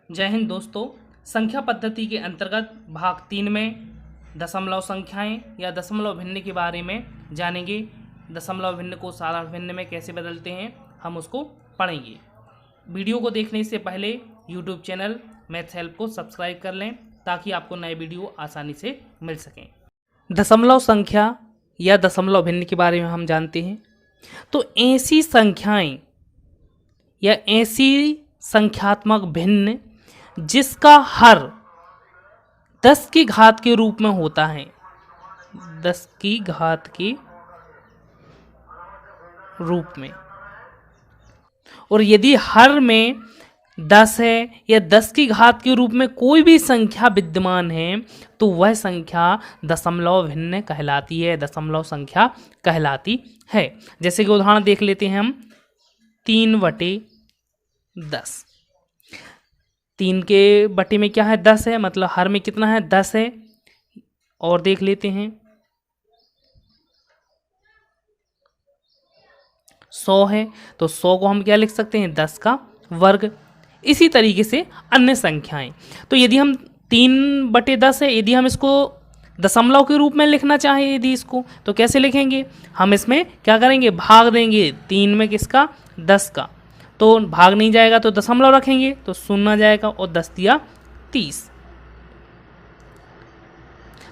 जय हिंद दोस्तों। संख्या पद्धति के अंतर्गत भाग 3 में दशमलव संख्याएं या दशमलव भिन्न के बारे में जानेंगे। दशमलव भिन्न को साधारण भिन्न में कैसे बदलते हैं हम उसको पढ़ेंगे। वीडियो को देखने से पहले यूट्यूब चैनल मैथ्स हेल्प को सब्सक्राइब कर लें ताकि आपको नए वीडियो आसानी से मिल सकें। दशमलव संख्या या दशमलव भिन्न के बारे में हम जानते हैं तो ऐसी संख्याएं या ऐसी संख्यात्मक भिन्न जिसका हर 10 की घात के रूप में होता है, 10 की घात के रूप में, और यदि हर में 10 है या 10 की घात के रूप में कोई भी संख्या विद्यमान है तो वह संख्या दशमलव भिन्न कहलाती है, दशमलव संख्या कहलाती है। जैसे कि उदाहरण देख लेते हैं हम 3/10। 3 के बटे में क्या है 10 है, मतलब हर में कितना है 10 है। और देख लेते हैं 100 है तो 100 को हम क्या लिख सकते हैं 10 का वर्ग। इसी तरीके से अन्य संख्याएं। तो यदि हम 3/10 है, यदि हम इसको दशमलव के रूप में लिखना चाहें यदि इसको तो कैसे लिखेंगे, हम इसमें क्या करेंगे भाग देंगे 3 में किसका 10 का, तो भाग नहीं जाएगा तो दशमलव रखेंगे तो 0 जाएगा और 10 दिया 30।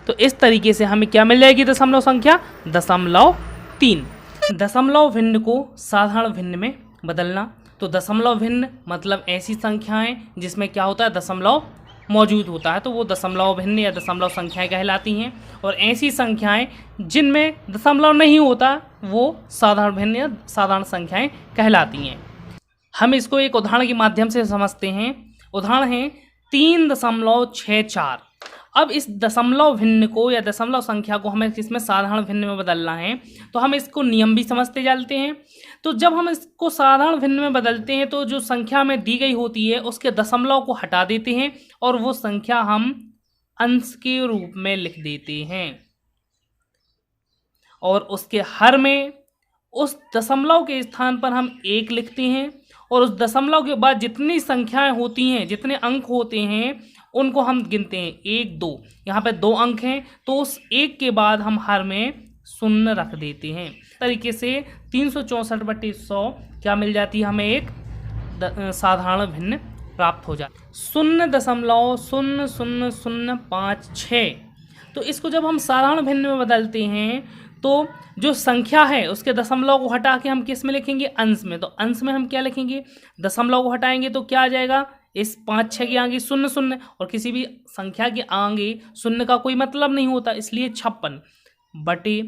तो इस तरीके से हमें क्या मिल जाएगी दशमलव संख्या 0.3। दशमलव भिन्न को साधारण भिन्न में बदलना। तो दशमलव भिन्न मतलब ऐसी संख्याएं जिसमें क्या होता है दशमलव मौजूद होता है तो वो दशमलव भिन्न या दशमलव संख्याएं कहलाती हैं। और ऐसी संख्याएं जिनमें दशमलव नहीं होता वो साधारण भिन्न या साधारण संख्याएं कहलाती हैं। हम इसको एक उदाहरण के माध्यम से समझते हैं। उदाहरण है 3.64। अब इस दशमलव भिन्न को या दशमलव संख्या को हमें किसमें साधारण भिन्न में बदलना है तो हम इसको नियम भी समझते चलते हैं। तो जब हम इसको साधारण भिन्न में बदलते हैं तो जो संख्या में दी गई होती है उसके दशमलव को हटा देते हैं और वो संख्या हम अंश के रूप में लिख देते हैं और उसके हर में उस दशमलव के स्थान पर हम 1 लिखते हैं और उस दशमलव के बाद जितनी संख्याएं होती हैं, जितने अंक होते हैं उनको हम गिनते हैं 1 2। यहाँ पे 2 अंक हैं तो उस 1 के बाद हम हर में 0 रख देते हैं। इस तरीके से 364/100 क्या मिल जाती है हमें एक साधारण भिन्न प्राप्त हो जाती है 0.000056। तो इसको जब हम साधारण भिन्न में बदलते हैं तो जो संख्या है उसके दशमलव को हटा के हम किस में लिखेंगे अंश में। तो अंश में हम क्या लिखेंगे दशमलव को हटाएंगे तो क्या आ जाएगा, इस 5 6 के आगे 0 0 और किसी भी संख्या के आगे 0 का कोई मतलब नहीं होता, इसलिए 56 बटे।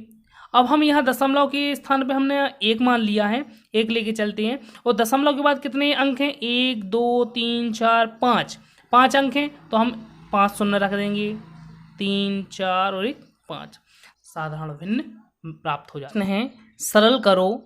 अब हम यहाँ दशमलव के स्थान पे हमने 1 मान लिया है, 1 लेके चलते हैं और दशमलव के बाद कितने अंक हैं 1 2 3 4 5 अंक हैं तो हम 5 0 रख देंगे, 3 4 और 1 5 साधारण भिन्न प्राप्त हो जाते हैं। सरल करो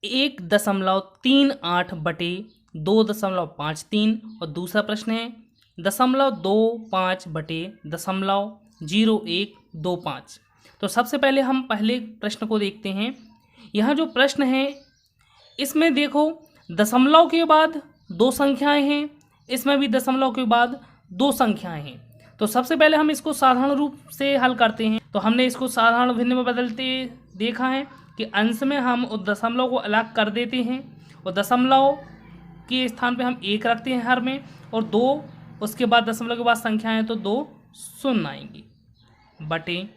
1.38 बटे 2.53 और दूसरा प्रश्न है 0.25 बटे 0.0125। तो सबसे पहले हम पहले प्रश्न को देखते हैं। यहाँ जो प्रश्न है इसमें देखो दशमलव के बाद 2 संख्याएं हैं, इसमें भी दशमलव के बाद 2 संख्याएं हैं। तो सबसे पहले हम इसको साधारण रूप से हल करते हैं। तो हमने इसको साधारण भिन्न में बदलते देखा है कि अंश में हम उस दशमलव को अलग कर देते हैं और दशमलव के स्थान पे हम 1 रखते हैं हर में और 2 उसके बाद दशमलव के बाद संख्याएं हैं तो 2 0 आएंगी बटे।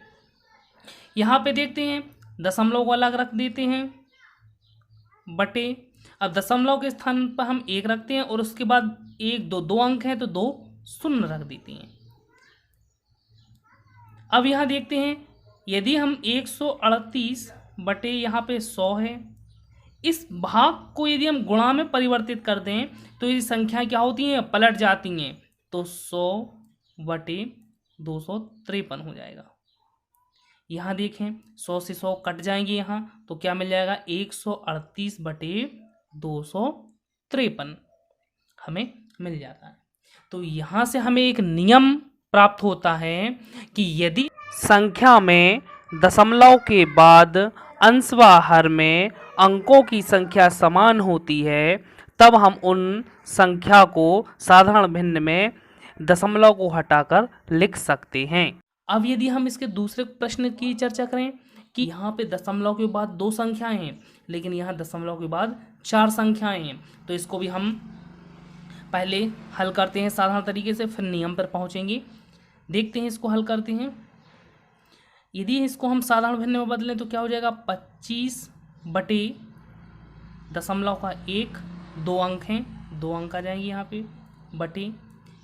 यहाँ पे देखते हैं दशमलव को अलग रख देते हैं बटे। अब दशमलव के स्थान पर हम 1 रखते हैं और उसके बाद 1 2 अंक हैं तो 2 0 रख देते हैं। अब यहाँ देखते हैं यदि हम 138 बटे यहाँ पे 100 है, इस भाग को यदि हम गुणा में परिवर्तित कर दें तो ये संख्या क्या होती हैं पलट जाती हैं तो 100 बटे 253 हो जाएगा। यहाँ देखें 100 से 100 कट जाएंगे यहाँ तो क्या मिल जाएगा 138 बटे 253 हमें मिल जाता है। तो यहाँ से हमें एक नियम प्राप्त होता है कि यदि संख्या में दशमलव के बाद अंश व हर में अंकों की संख्या समान होती है तब हम उन संख्या को साधारण भिन्न में दशमलव को हटाकर लिख सकते हैं। अब यदि हम इसके दूसरे प्रश्न की चर्चा करें कि यहाँ पे दशमलव के बाद 2 संख्याएं हैं लेकिन यहाँ दशमलव के बाद 4 संख्याएं हैं, तो इसको भी हम पहले हल करते हैं साधारण तरीके से, फिर नियम पर पहुँचेंगे। देखते हैं इसको हल करते हैं। यदि इसको हम साधारण भिन्न में बदलें तो क्या हो जाएगा, 25 बटे दशमलव का 1, 2 अंक हैं, 2 अंक आ जाएंगे यहाँ पे, बटे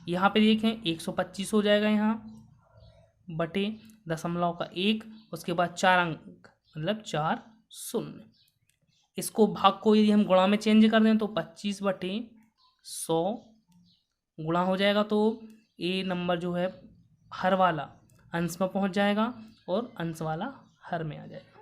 यहाँ पे देखें 125 हो जाएगा यहाँ, बटे दशमलव का 1, उसके बाद 4 अंक मतलब 4 शून्य। इसको भाग को यदि हम गुणा में चेंज कर दें तो 25 बटे 100 गुणा हो जाएगा, तो ये नंबर जो है हर वाला अंश में पहुंच जाएगा और अंश वाला हर में आ जाएगा।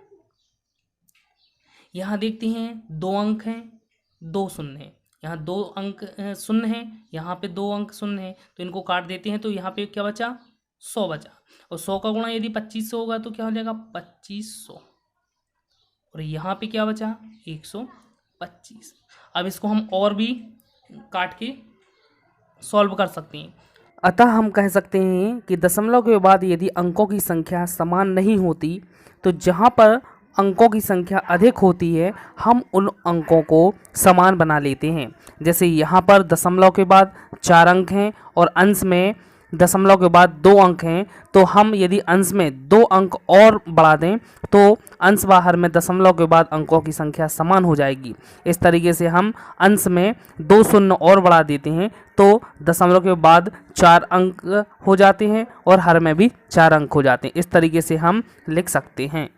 यहाँ देखते हैं 2 अंक हैं, 2 शून्य हैं, यहाँ 2 अंक शून्य हैं, यहाँ पे 2 अंक शून्य हैं, तो इनको काट देते हैं तो यहाँ पे क्या बचा, 100 बचा, और 100 का गुणा यदि 25 से होगा तो क्या हो जाएगा 2500, और यहाँ पे क्या बचा 125। अब इसको हम और भी काट के सॉल्व कर सकते हैं। अतः हम कह सकते हैं कि दशमलव के बाद यदि अंकों की संख्या समान नहीं होती तो जहाँ पर अंकों की संख्या अधिक होती है हम उन अंकों को समान बना लेते हैं। जैसे यहाँ पर दशमलव के बाद 4 अंक हैं और अंश में दशमलव के बाद 2 अंक हैं, तो हम यदि अंश में 2 अंक और बढ़ा दें तो अंश व हर में दशमलव के बाद अंकों की संख्या समान हो जाएगी। इस तरीके से हम अंश में 2 शून्य और बढ़ा देते हैं तो दशमलव के बाद 4 अंक हो जाते हैं और हर में भी 4 अंक हो जाते हैं। इस तरीके से हम लिख सकते हैं।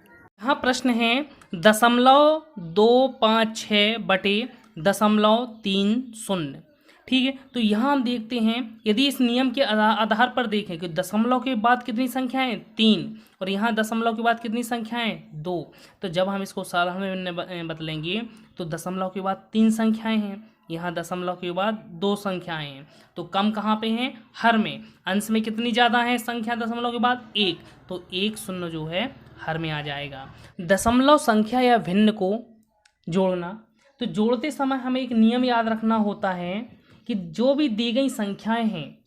यहाँ प्रश्न है 0.256 बटे 0.30। ठीक है, तो यहाँ हम देखते हैं यदि इस नियम के आधार पर देखें कि दशमलव के बाद कितनी संख्याएं 3 और यहाँ दशमलव के बाद कितनी संख्याएं 2, तो जब हम इसको साधारण में बदलेंगे तो दशमलव के बाद 3 संख्याएं हैं, यहाँ दशमलव के बाद 2 संख्याएं हैं, तो कम कहाँ पे हैं, हर में। अंश में कितनी ज़्यादा है संख्या दशमलव के बाद 1, तो 1 शून्य जो है हर में आ जाएगा। दशमलव संख्या या भिन्न को जोड़ना, तो जोड़ते समय हमें एक नियम याद रखना होता है कि जो भी दी गई संख्याएं हैं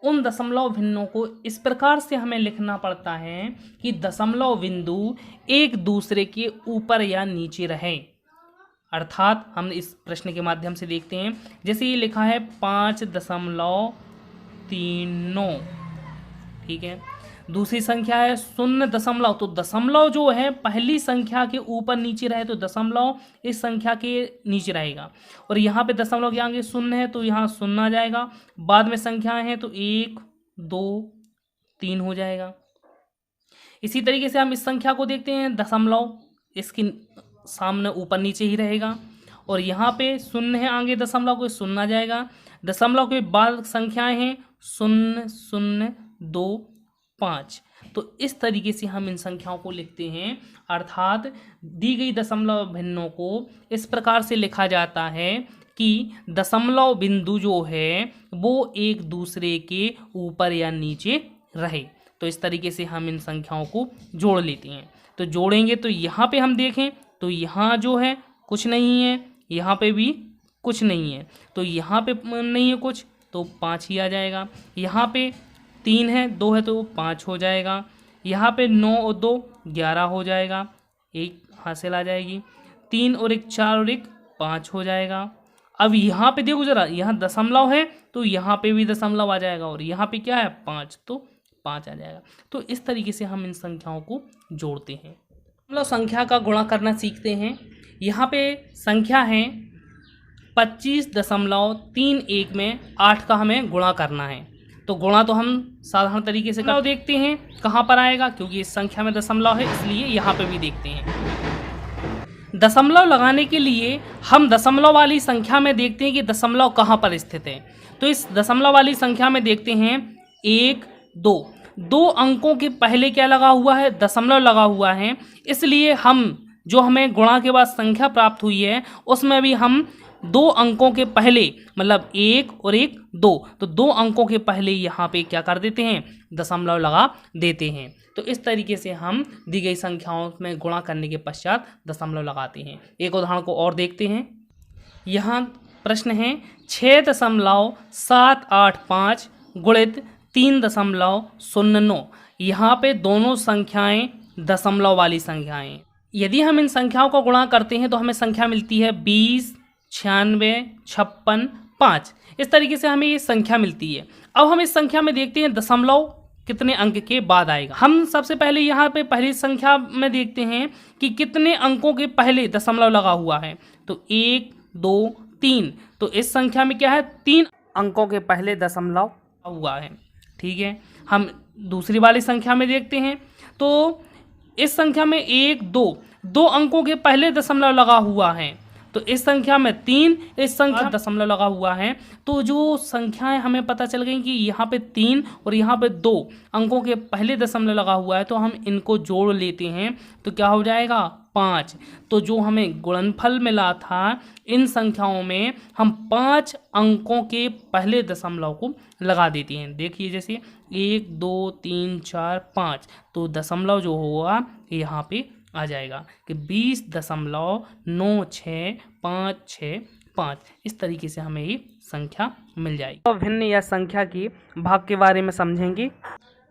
उन दशमलव भिन्नों को इस प्रकार से हमें लिखना पड़ता है कि दशमलव बिंदु एक दूसरे के ऊपर या नीचे रहे। अर्थात हम इस प्रश्न के माध्यम से देखते हैं, जैसे ये लिखा है 5.39, ठीक है। दूसरी संख्या है 0 तो दशमलव जो है पहली संख्या के ऊपर नीचे रहे तो दशमलव इस संख्या के नीचे रहेगा, और यहाँ पे दशमलव के आगे 0 है तो यहाँ 0 आ जाएगा। बाद में संख्याएं हैं तो 1 2 3 हो जाएगा। इसी तरीके से हम इस संख्या को देखते हैं, दशमलव इसके सामने ऊपर नीचे ही रहेगा, और यहाँ पे 0 है आगे दशमलव को 0 आ जाएगा। दशमलव के बाद संख्याएं हैं 0 0 2 5, तो इस तरीके से हम इन संख्याओं को लिखते हैं। अर्थात दी गई दशमलव भिन्नों को इस प्रकार से लिखा जाता है कि दशमलव बिंदु जो है वो एक दूसरे के ऊपर या नीचे रहे। तो इस तरीके से हम इन संख्याओं को जोड़ लेते हैं। तो जोड़ेंगे तो यहाँ पे हम देखें तो यहाँ जो है कुछ नहीं है, यहाँ पे भी कुछ नहीं है, तो यहाँ पे नहीं है कुछ तो 5 ही आ जाएगा। यहाँ पे 3 है 2 है तो 5 हो जाएगा। यहाँ पे 9 और 2 11 हो जाएगा, 1 हासिल आ जाएगी। 3 और 1 4 और 1 5 हो जाएगा। अब यहाँ पे देखो जरा, यहाँ दशमलव है तो यहाँ पे भी दशमलव आ जाएगा, और यहाँ पे क्या है 5 तो 5 आ जाएगा। तो इस तरीके से हम इन संख्याओं को जोड़ते हैं। मतलब संख्या का गुणा करना सीखते हैं। यहाँ पे संख्या है 25.31 में 8 का हमें गुणा करना है। तो गुणा तो हम साधारण तरीके से देखते हैं कहाँ पर आएगा, क्योंकि इस संख्या में दशमलव है इसलिए यहाँ पे भी देखते हैं। दशमलव लगाने के लिए हम दशमलव वाली संख्या में देखते हैं कि दशमलव कहाँ पर स्थित है। तो इस दशमलव वाली संख्या में देखते हैं 1 2 अंकों के पहले क्या लगा हुआ है, दशमलव लगा हुआ है, इसलिए हम जो हमें गुणा के बाद संख्या प्राप्त हुई है उसमें भी हम 2 अंकों के पहले मतलब 1 और 1 2, तो 2 अंकों के पहले यहाँ पे क्या कर देते हैं, दशमलव लगा देते हैं। तो इस तरीके से हम दी गई संख्याओं में गुणा करने के पश्चात दशमलव लगाते हैं। एक उदाहरण को और देखते हैं। यहाँ प्रश्न है 6.785 गुणित 3.09। यहाँ पे दोनों संख्याएं दशमलव वाली संख्याएं। यदि हम इन संख्याओं का गुणा करते हैं तो हमें संख्या मिलती है 20, 96, 56, 5। इस तरीके से हमें ये संख्या मिलती है। अब हम इस संख्या में देखते हैं दशमलव कितने अंक के बाद आएगा। हम सबसे पहले यहाँ पे पहली संख्या में देखते हैं कि कितने अंकों के पहले दशमलव लगा हुआ है। तो 1, 2, 3। तो इस संख्या में क्या है, 3 अंकों के पहले दशमलव हुआ है। ठीक है, हम दूसरी वाली संख्या में देखते हैं तो इस संख्या में 1, 2 अंकों के पहले दशमलव लगा हुआ है। तो इस संख्या में 3, इस संख्या दशमलव लगा हुआ है। तो जो संख्याएं हमें पता चल गई कि यहाँ पे 3 और यहाँ पे 2 अंकों के पहले दशमलव लगा हुआ है, तो हम इनको जोड़ लेते हैं तो क्या हो जाएगा, 5। तो जो हमें गुणनफल मिला था इन संख्याओं में हम 5 अंकों के पहले दशमलव को लगा देते हैं। देखिए जैसे 1, 2, 3, 4, 5। तो दशमलव जो होगा यहाँ पे आ जाएगा कि 20.9656 इस तरीके से हमें ये संख्या मिल जाएगी। तो भिन्न या संख्या के भाग के बारे में समझेंगे।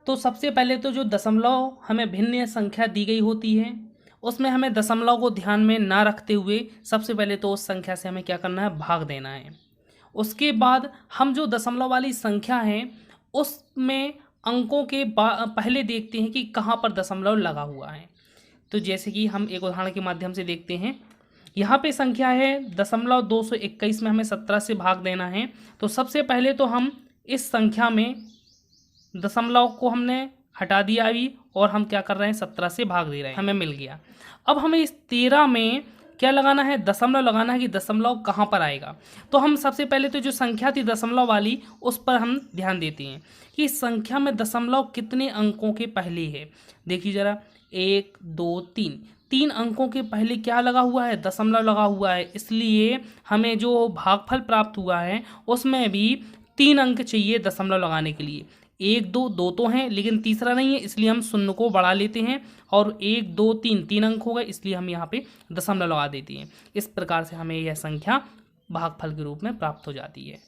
तो सबसे पहले तो जो दशमलव हमें भिन्न या संख्या दी गई होती है उसमें हमें दशमलव को ध्यान में ना रखते हुए सबसे पहले तो उस संख्या से हमें क्या करना है, भाग देना है। उसके बाद हम जो दशमलव वाली संख्या है उसमें अंकों के पहले देखते हैं कि कहाँ पर दशमलव लगा हुआ है। तो जैसे कि हम एक उदाहरण के माध्यम से देखते हैं। यहाँ पे संख्या है 221 में हमें 17 से भाग देना है। तो सबसे पहले तो हम इस संख्या में दशमलव को हमने हटा दिया अभी और हम क्या कर रहे हैं, 17 से भाग दे रहे हैं, हमें मिल गया। अब हमें इस 13 में क्या लगाना है, दशमलव लगाना है कि दशमलव कहाँ पर आएगा। तो हम सबसे पहले तो जो संख्या थी दशमलव वाली उस पर हम ध्यान देते हैं कि इस संख्या में दशमलव कितने अंकों के पहले है। देखिए जरा, 1, 2, 3 अंकों के पहले क्या लगा हुआ है, दशमलव लगा हुआ है। इसलिए हमें जो भागफल प्राप्त हुआ है उसमें भी 3 अंक चाहिए दशमलव लगाने के लिए। 1, 2 तो हैं लेकिन तीसरा नहीं है, इसलिए हम शून्य को बढ़ा लेते हैं और 1, 2, 3 अंक हो गए, इसलिए हम यहाँ पे दशमलव लगा देते हैं। इस प्रकार से हमें यह संख्या भागफल के रूप में प्राप्त हो जाती है।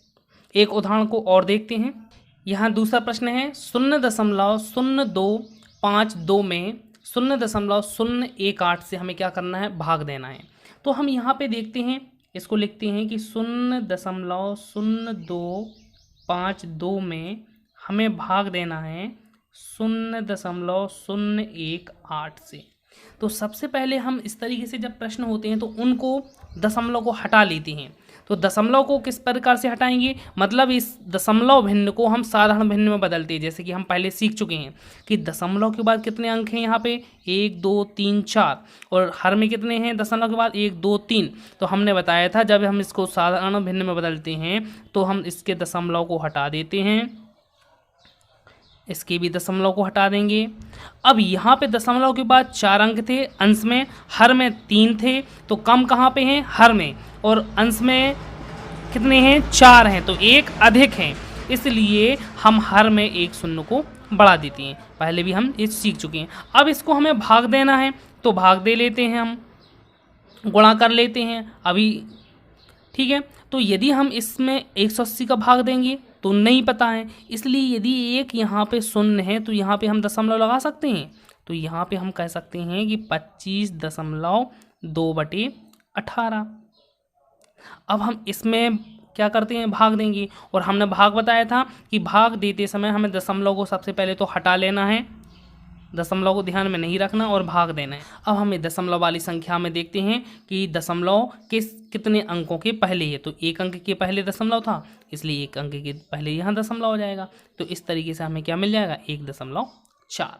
एक उदाहरण को और देखते हैं। यहाँ दूसरा प्रश्न है 0.0252 में 0.018 से हमें क्या करना है, भाग देना है। तो हम यहाँ पे देखते हैं, इसको लिखते हैं कि 0.0252 में हमें भाग देना है 0.018 से। तो सबसे पहले हम इस तरीके से जब प्रश्न होते हैं तो उनको दशमलव को हटा लेते हैं। तो दशमलव को किस प्रकार से हटाएंगे, मतलब इस दशमलव भिन्न को हम साधारण भिन्न में बदलते हैं। जैसे कि हम पहले सीख चुके हैं कि दशमलव के बाद कितने अंक हैं, यहाँ पे 1, 2, 3, 4 और हर में कितने हैं दशमलव के बाद 1, 2, 3। तो हमने बताया था जब हम इसको साधारण भिन्न में बदलते हैं तो हम इसके दशमलव को हटा देते हैं, इसके भी दशमलव को हटा देंगे। अब यहाँ पे दशमलव के बाद 4 अंक थे अंश में, हर में 3 थे। तो कम कहाँ पे हैं, हर में, और अंश में कितने हैं, 4 हैं, तो 1 अधिक हैं। इसलिए हम हर में 1 शून्य को बढ़ा देते हैं। पहले भी हम ये सीख चुके हैं। अब इसको हमें भाग देना है तो भाग दे लेते हैं, हम गुणा कर लेते हैं अभी। ठीक है, तो यदि हम इसमें 180 का भाग देंगे तो नहीं पता है, इसलिए यदि एक यहाँ पे शून्य है तो यहाँ पे हम दशमलव लगा सकते हैं। तो यहाँ पे हम कह सकते हैं कि 25.2/18। अब हम इसमें क्या करते हैं, भाग देंगे। और हमने भाग बताया था कि भाग देते समय हमें दशमलव को सबसे पहले तो हटा लेना है, दशमलव को ध्यान में नहीं रखना और भाग देना है। अब हमें दशमलव वाली संख्या में देखते हैं कि दशमलव कितने अंकों के पहले है। तो 1 अंक के पहले दशमलव था, इसलिए 1 अंक के पहले यहाँ दशमलव हो जाएगा। तो इस तरीके से हमें क्या मिल जाएगा, 1.4।